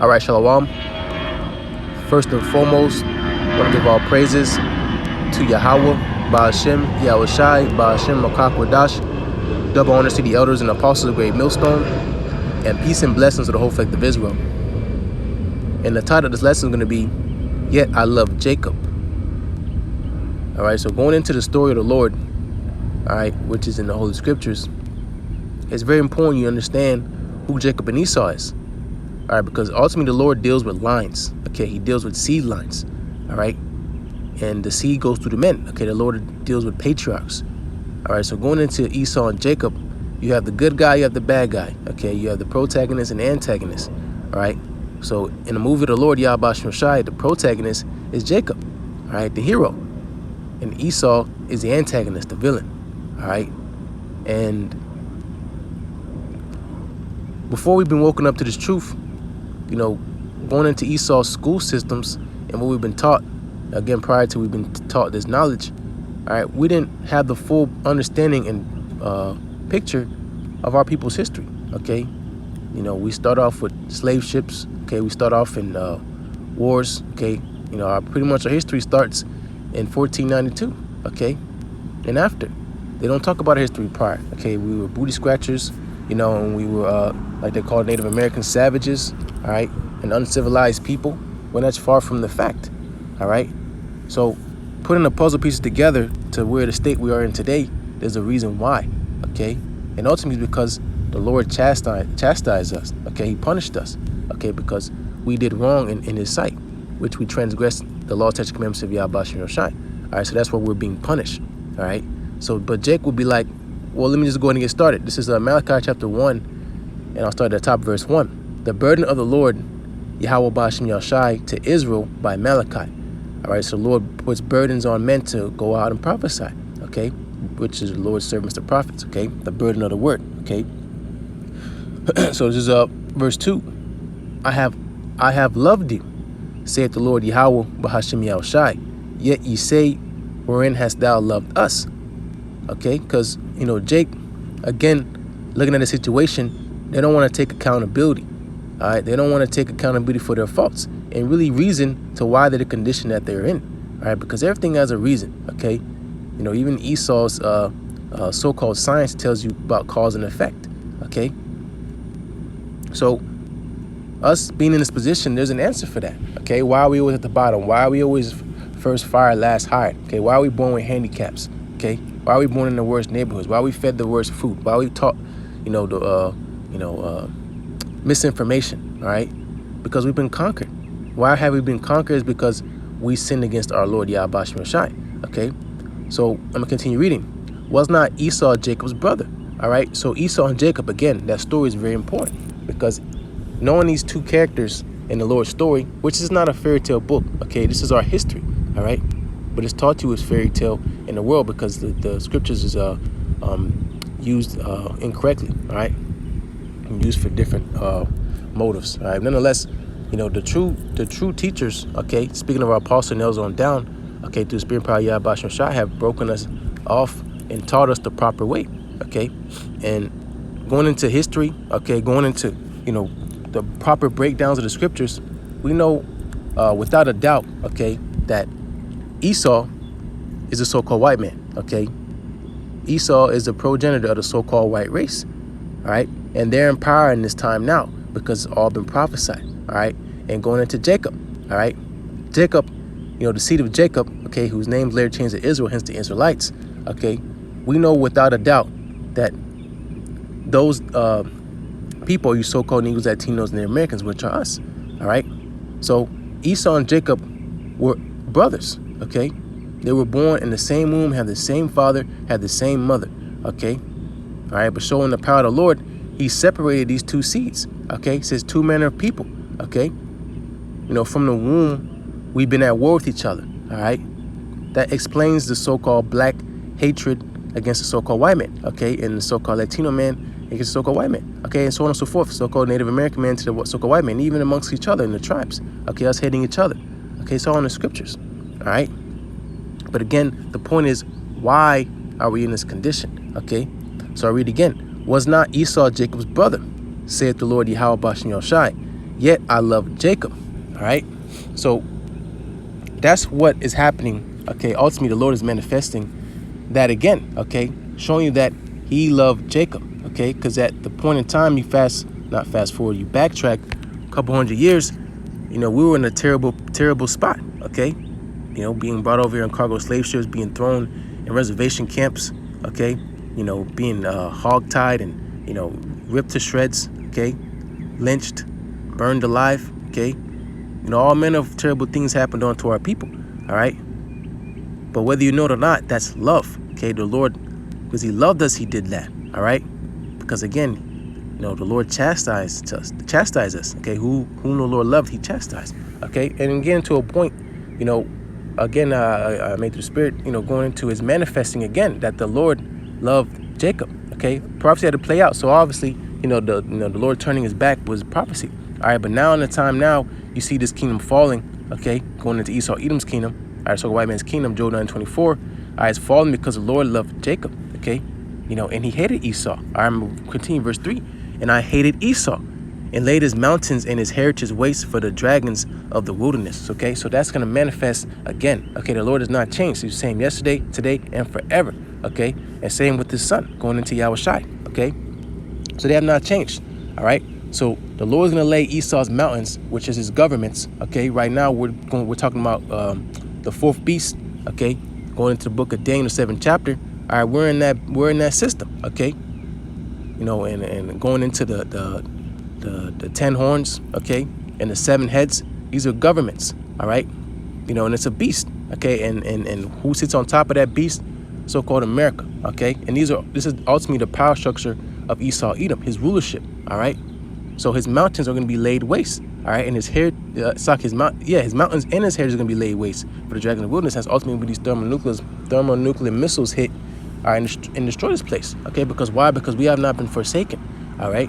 All right, Shalom. First and foremost, I want to give all praises to Yahawah, BAHASHIM, YAHAWASHI, BAHASHIM, Makakwadash. Double honors to the elders and apostles of Great Millstone, and peace and blessings to the whole fact of Israel. And the title of this lesson is going to be, Yet I Love Jacob. All right, so going into the story of the Lord, all right, which is in the Holy Scriptures, it's very important you understand who Jacob and Esau is. All right, because ultimately the Lord deals with lines. Okay, he deals with seed lines. All right, and the seed goes through the men. Okay, the Lord deals with patriarchs. All right, so going into Esau and Jacob, you have the good guy, you have the bad guy. Okay, you have the protagonist and the antagonist. All right, so in the movie of the Lord, YAHAWASHI, the protagonist is Jacob. All right, the hero. And Esau is the antagonist, the villain. All right, and before we've been woken up to this truth, you know, going into Esau's school systems and what we've been taught, again, prior to we've been taught this knowledge, all right, we didn't have the full understanding and picture of our people's history, okay? You know, we start off with slave ships, okay? We start off in wars, okay? You know, pretty much our history starts in 1492, okay? And after. They don't talk about our history prior, okay? We were booty scratchers, you know, and we were, like they call Native American savages, all right? An uncivilized people, when that's far from the fact, all right? So putting the puzzle pieces together to where the state we are in today, there's a reason why, okay? And ultimately because the Lord chastised us, okay? He punished us, okay? Because we did wrong in his sight, which we transgressed the law, statutes, commandments of YAHAWASHI. All right, so that's why we're being punished, all right? So, but Jake will be like, well, let me just go ahead and get started. This is Malachi chapter 1, and I'll start at the top, verse 1. The burden of the Lord, Yahawah BAHASHIM YAHAWASHI, to Israel by Malachi. All right, so the Lord puts burdens on men to go out and prophesy, okay? Which is the Lord's servants, the prophets, okay? The burden of the word, okay? So this is verse 2. I have loved you, saith the Lord Yahawah BAHASHIM YAHAWASHI. Yet ye say, wherein hast thou loved us? Okay, because, you know, Jake, again, looking at the situation, they don't want to take accountability. All right, they don't want to take accountability for their faults and really reason to why they're the condition that they're in. All right, because everything has a reason. Okay, you know, even Esau's so-called science tells you about cause and effect. Okay, so us being in this position, there's an answer for that. Okay, why are we always at the bottom? Why are we always first fired, last hired? Okay, why are we born with handicaps? Okay, why are we born in the worst neighborhoods? Why are we fed the worst food? Why are we taught, you know, the misinformation? All right, because we've been conquered. Why have we been conquered? Is because we sinned against our Lord Yahweh BAHASHIM YAHAWASHI. Okay, so I'm gonna continue reading. Was not Esau Jacob's brother? All right, so Esau and Jacob, again, that story is very important because knowing these two characters in the Lord's story, which is not a fairy tale book. Okay, this is our history. All right. But it's taught to you as fairy tale in the world because the scriptures is used incorrectly, all right, and used for different motives, all right. Nonetheless, you know, the true teachers, okay, speaking of our apostle nails on down, okay, through the spirit power Yahweh BAHASHIM have broken us off and taught us the proper way, okay, and going into history, okay, going into, you know, the proper breakdowns of the scriptures, we know without a doubt, okay, that Esau is a so-called white man, okay? Esau is the progenitor of the so-called white race, all right? And they're in power in this time now because it's all been prophesied, all right? And going into Jacob, all right? Jacob, you know, the seed of Jacob, okay, whose name's later changed to Israel, hence the Israelites, okay? We know without a doubt that those people, you so-called Negroes, Latinos, and the Americans, which are us, all right? So Esau and Jacob were brothers. Okay, they were born in the same womb, had the same father, had the same mother. Okay, all right, but showing the power of the Lord, he separated these two seeds. Okay, it says two manner of people. Okay, you know, from the womb, we've been at war with each other. All right, that explains the so-called black hatred against the so-called white man. Okay, and the so-called Latino man against the so-called white man. Okay, and so on and so forth. So-called Native American man to the so-called white man, even amongst each other in the tribes. Okay, us hating each other. Okay, it's all in the scriptures. All right, but again, the point is, why are we in this condition? Okay, so I read again. Was not Esau Jacob's brother, saith the Lord Yahawah BAHASHIM YAHAWASHI. yet I love Jacob. All right. So that's what is happening. Okay. Ultimately, the Lord is manifesting that again. Okay. Showing you that he loved Jacob. Okay. Because at the point in time, you not fast forward, you backtrack a couple hundred years, we were in a terrible, terrible spot. Okay. Being brought over here in cargo slave ships, being thrown in reservation camps. Okay. Being hogtied and, ripped to shreds. Okay. Lynched, burned alive. Okay. All manner of terrible things happened unto our people. All right. But whether you know it or not, that's love. Okay. The Lord, because he loved us, he did that. All right. Because again, the Lord chastised us. Okay. Whom the Lord loved, he chastised. Okay. And again, to a point, again, I made the Spirit, going into his manifesting again that the Lord loved Jacob. Okay. Prophecy had to play out. So obviously, the Lord turning his back was prophecy. All right. But now in the time now, you see this kingdom falling. Okay. Going into Esau, Edom's kingdom. All right. So white man's kingdom, Job 9:24. All right. It's falling because the Lord loved Jacob. Okay. And he hated Esau. All right. I'm going to continue verse 3. And I hated Esau and laid his mountains and his heritage waste for the dragons of the wilderness. Okay. So that's going to manifest again. Okay. The Lord has not changed. He's the same yesterday, today, and forever. Okay. And same with his son going into YAHAWASHI. Okay. So they have not changed. All right. So the Lord is going to lay Esau's mountains, which is his governments. Okay. Right now we're talking about the fourth beast. Okay. Going into the book of Daniel, 7th chapter. All right. We're in that system. Okay. And going into the 10 horns. Okay. And the 7 heads. These are governments. All right. And it's a beast. Okay. And who sits on top of that beast? So-called America. Okay. And this is ultimately the power structure of Esau, Edom, his rulership. All right. So his mountains are going to be laid waste. All right. And his mountains and his heritage are going to be laid waste for the dragon of the wilderness. Has ultimately when these thermonuclear missiles hit, all right, and destroy this place. Okay. Because why? Because we have not been forsaken. All right.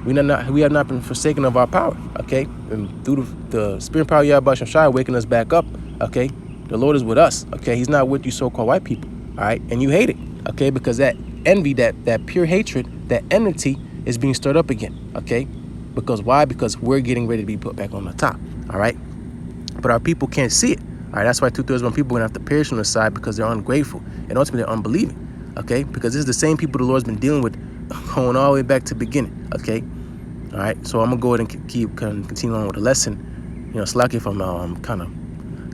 We have not been forsaken of our power. Okay. And through the spirit and power of YAHAWASHI waking us back up. Okay. The Lord is with us. Okay. He's not with you so-called white people. All right. And you hate it. Okay. Because that envy, that pure hatred, that enmity is being stirred up again. Okay. Because why? Because we're getting ready to be put back on the top. All right. But our people can't see it. All right. That's why 2/3 of our people are going to have to perish on the side because they're ungrateful and ultimately they're unbelieving. Okay. Because this is the same people the Lord's been dealing with going all the way back to the beginning. Okay. All right. So I'm going to go ahead and continue on with the lesson. Slack if I'm kind of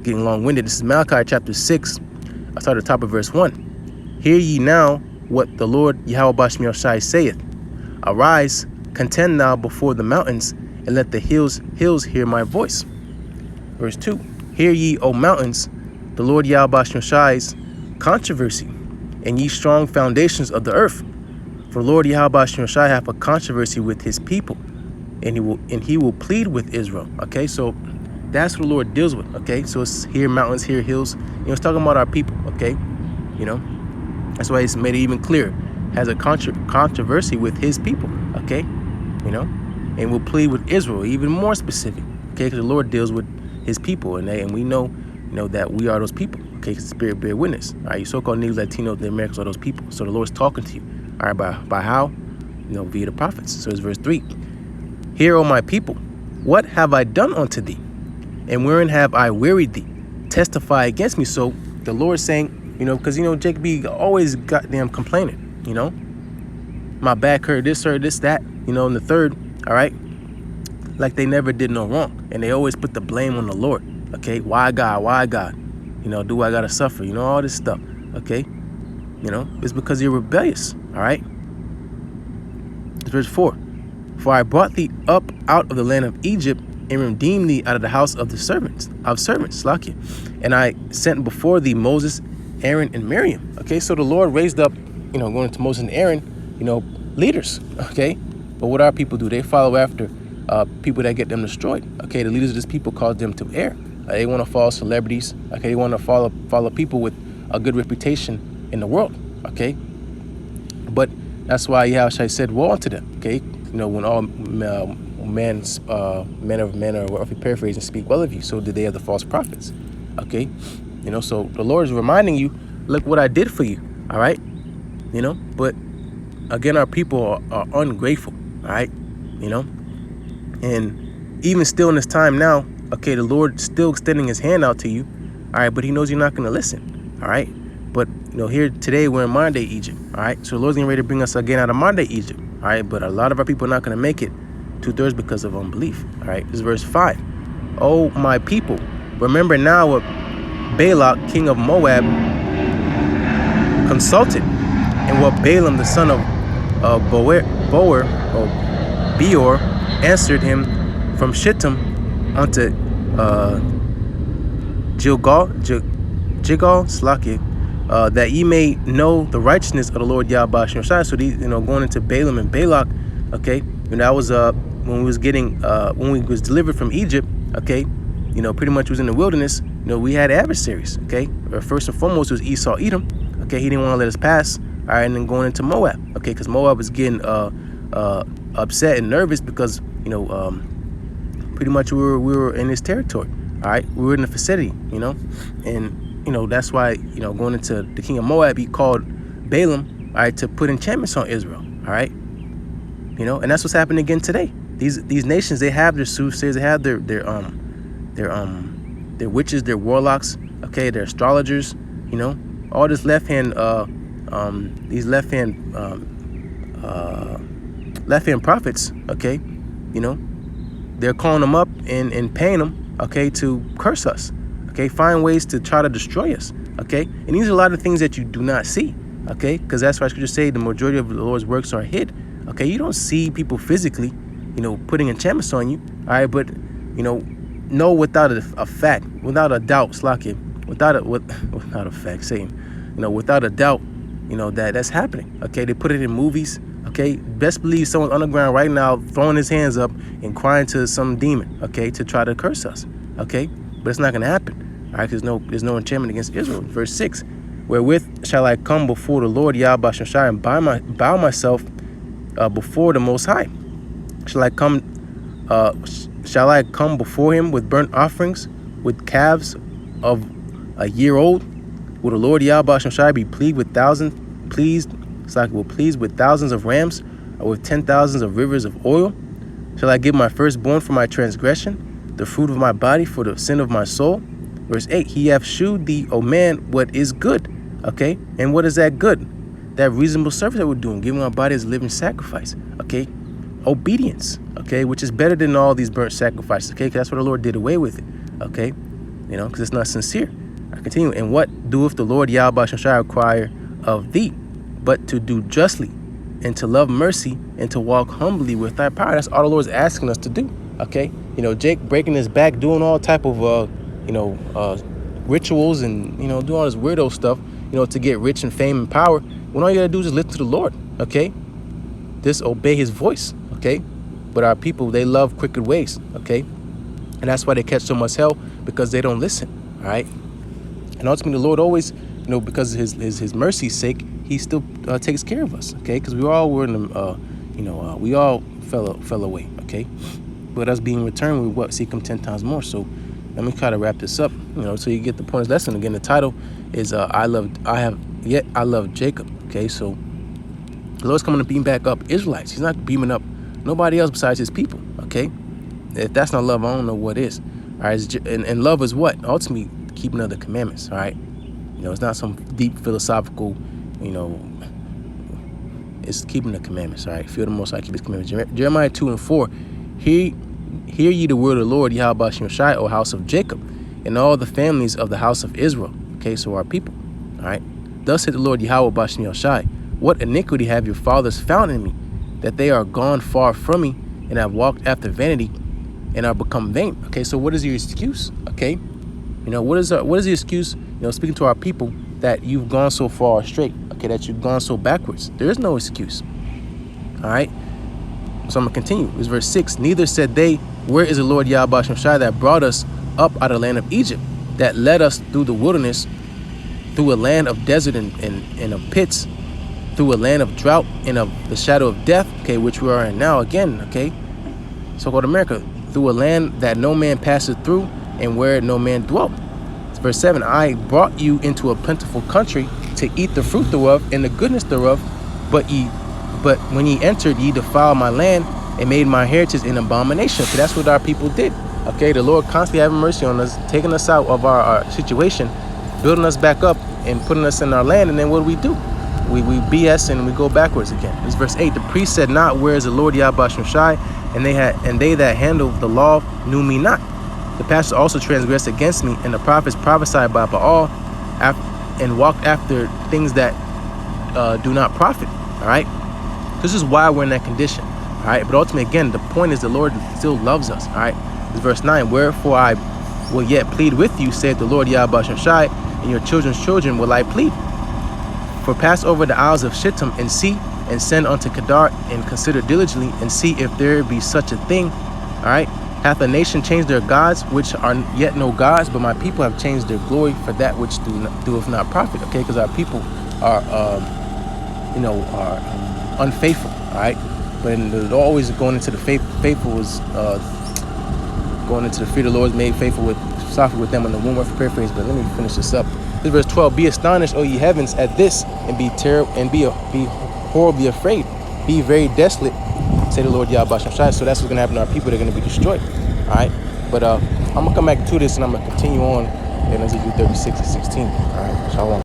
getting long-winded. This is Malachi chapter 6. I start at the top of verse 1. Hear ye now what the Lord YAHAWASHI saith. Arise, contend now before the mountains, and let the hills hear my voice. Verse 2. Hear ye, O mountains, the Lord YAHAWASHI's controversy, and ye strong foundations of the earth. For the Lord YAHAWASHI hath a controversy with his people, and he will plead with Israel. Okay, so that's what the Lord deals with. Okay, so it's here mountains, here hills. It's talking about our people. Okay, that's why he's made it even clearer. Has a controversy with his people. Okay, and will plead with Israel, even more specific. Okay, because the Lord deals with his people, and we know that we are those people. Okay, because the Spirit bear witness. All right, you so-called Negroes, Latinos, the Americans are those people. So the Lord's talking to you. All right, by how? Via the prophets. So it's verse 3. Hear, O my people, what have I done unto thee? And wherein have I wearied thee? Testify against me. So the Lord's saying, because Jacob be always goddamn complaining. My back hurt, this, that. And the third. All right, like they never did no wrong, and they always put the blame on the Lord. Okay, why God? Do I gotta suffer? All this stuff. Okay, it's because you're rebellious. All right. Verse 4. For I brought thee up out of the land of Egypt and redeemed thee out of the house of the servants, Slakia. And I sent before thee Moses, Aaron, and Miriam. Okay, so the Lord raised up, going into Moses and Aaron, leaders. Okay, but what our people do? They follow after people that get them destroyed. Okay, the leaders of this people cause them to err. They want to follow celebrities. Okay, they want to follow people with a good reputation in the world. Okay, but that's why YAHAWASHI said woe unto them. Okay, when all men or if we paraphrase and speak well of you, so did they have the false prophets. Okay, so the Lord is reminding you, look what I did for you. All right, but again, our people are ungrateful. All right, and even still in this time now, okay, the Lord still extending his hand out to you, all right, but he knows you're not going to listen, all right? But, here today we're in modern day Egypt, all right? So the Lord's getting ready to bring us again out of modern day Egypt, all right? But a lot of our people are not going to make it 2/3 because of unbelief, all right? This is verse 5. Oh, my people, remember now what Balak, king of Moab, consulted, and what Balaam, the son of Beor, answered him from Shittim unto Gilgal, Slaki, that ye may know the righteousness of the Lord YAHAWASHI. So these, going into Balaam and Balak, okay, that was when we was getting when we was delivered from Egypt, okay, pretty much was in the wilderness. We had adversaries, okay. First and foremost was Esau, Edom, okay. He didn't want to let us pass, all right, and then going into Moab, okay, because Moab was getting upset and nervous because pretty much we were in his territory, all right. We were in the vicinity, and that's why going into the king of Moab, he called Balaam, all right, to put enchantments on Israel, all right. And that's what's happening again today. These nations, they have their soothsayers, they have their witches, their warlocks, okay, their astrologers, all this left hand prophets, okay, they're calling them up and paying them, okay, to curse us, okay, find ways to try to destroy us, okay. And these are a lot of things that you do not see, okay, because that's why Scripture say the majority of the Lord's works are hid, okay. You don't see people physically, putting enchantments on you, all right, but know without a fact, without a doubt, Slaki, without a fact, saying, without a doubt, that's happening, okay. They put it in movies, okay. Best believe someone's underground right now throwing his hands up and crying to some demon, okay, to try to curse us, okay. But it's not going to happen, all right, because there's no enchantment against Israel. Verse 6, wherewith shall I come before the Lord YAHAWASHI and bow myself before the Most High? Shall I come before him with burnt offerings, with calves of a year old? Will the Lord YAHAWASHI be pleased with thousands of rams, or with 10,000s of rivers of oil? Shall I give my firstborn for my transgression, the fruit of my body for the sin of my soul? Verse 8, he hath shewed thee, O man, what is good, okay? And what is that good? That reasonable service that we're doing, giving our body as a living sacrifice, okay? Obedience, okay, which is better than all these burnt sacrifices, okay, because that's what the Lord did away with it, okay, because it's not sincere. I continue. And what doeth the Lord YAHAWASHI require of thee, but to do justly, and to love mercy, and to walk humbly with thy power? That's all the Lord's asking us to do, okay. Jake breaking his back, doing all type of rituals, and doing all this weirdo stuff, to get rich and fame and power, when all you gotta do is just listen to the Lord, okay. Just obey his voice, okay. But our people, they love crooked ways, okay, and that's why they catch so much hell, because they don't listen, all right. And ultimately, the Lord always, because of his mercy's sake, he still takes care of us, okay, because we all were in the, we all fell away, okay. But us being returned, we seek him 10 times more. So let me try to wrap this up, so you get the point of this lesson. Again, the title is I love Jacob, okay. So the Lord's coming to beam back up Israelites. He's not beaming up nobody else besides his people, okay. If that's not love, I don't know what is, all right. And love is what? Ultimately, keeping of the commandments, all right. It's not some deep philosophical, it's keeping the commandments, all right. Fear the Most High, keep his commandments. Jeremiah 2:4, hear ye the word of the Lord YAHAWASHI, O house of Jacob, and all the families of the house of Israel, okay. So our people, all right. Thus said the Lord YAHAWASHI, what iniquity have your fathers found in me, that they are gone far from me, and have walked after vanity, and are become vain. Okay, so what is your excuse? Okay, what is the excuse? Speaking to our people, that you've gone so far astray. Okay, that you've gone so backwards. There is no excuse. All right. So I'm gonna continue. It's verse 6. Neither said they, where is the Lord YAHAWASHI that brought us up out of the land of Egypt, that led us through the wilderness, through a land of desert and of pits, through a land of drought and of the shadow of death, okay, which we are in now again, okay, so-called America, through a land that no man passeth through, and where no man dwelt. It's verse 7. I brought you into a plentiful country to eat the fruit thereof and the goodness thereof, but when ye entered, ye defiled my land, and made my heritage an abomination. Okay, that's what our people did. Okay, the Lord constantly having mercy on us, taking us out of our situation, building us back up and putting us in our land. And then what do? We BS and we go backwards again. This verse 8. The priest said not, where is the Lord YAHAWASHI? And they that handled the law knew me not. The pastors also transgressed against me, and the prophets prophesied by Baal and walked after things that do not profit. All right, this is why we're in that condition. All right, but ultimately, again, the point is the Lord still loves us. All right, this verse 9. Wherefore I will yet plead with you, saith the Lord YAHAWASHI, and your children's children will I plead. For pass over the isles of Shittim and see, and send unto Kedar, and consider diligently, and see if there be such a thing. All right. Hath a nation changed their gods, which are yet no gods, but my people have changed their glory for that which doeth not profit. Okay, because our people are, unfaithful. All right, but they're always going into the faithful is going into the fear of the Lord is made faithful with softly with them on the womb of paraphrase. But let me finish this up. This verse 12. Be astonished, O ye heavens, at this, and be terrible, and be horribly afraid. Be very desolate, say the Lord YAHAWASHI. So that's what's going to happen to our people. They're going to be destroyed. All right. But I'm going to come back to this, and I'm going to continue on in Ezekiel 36 and 16. All right. Shalom.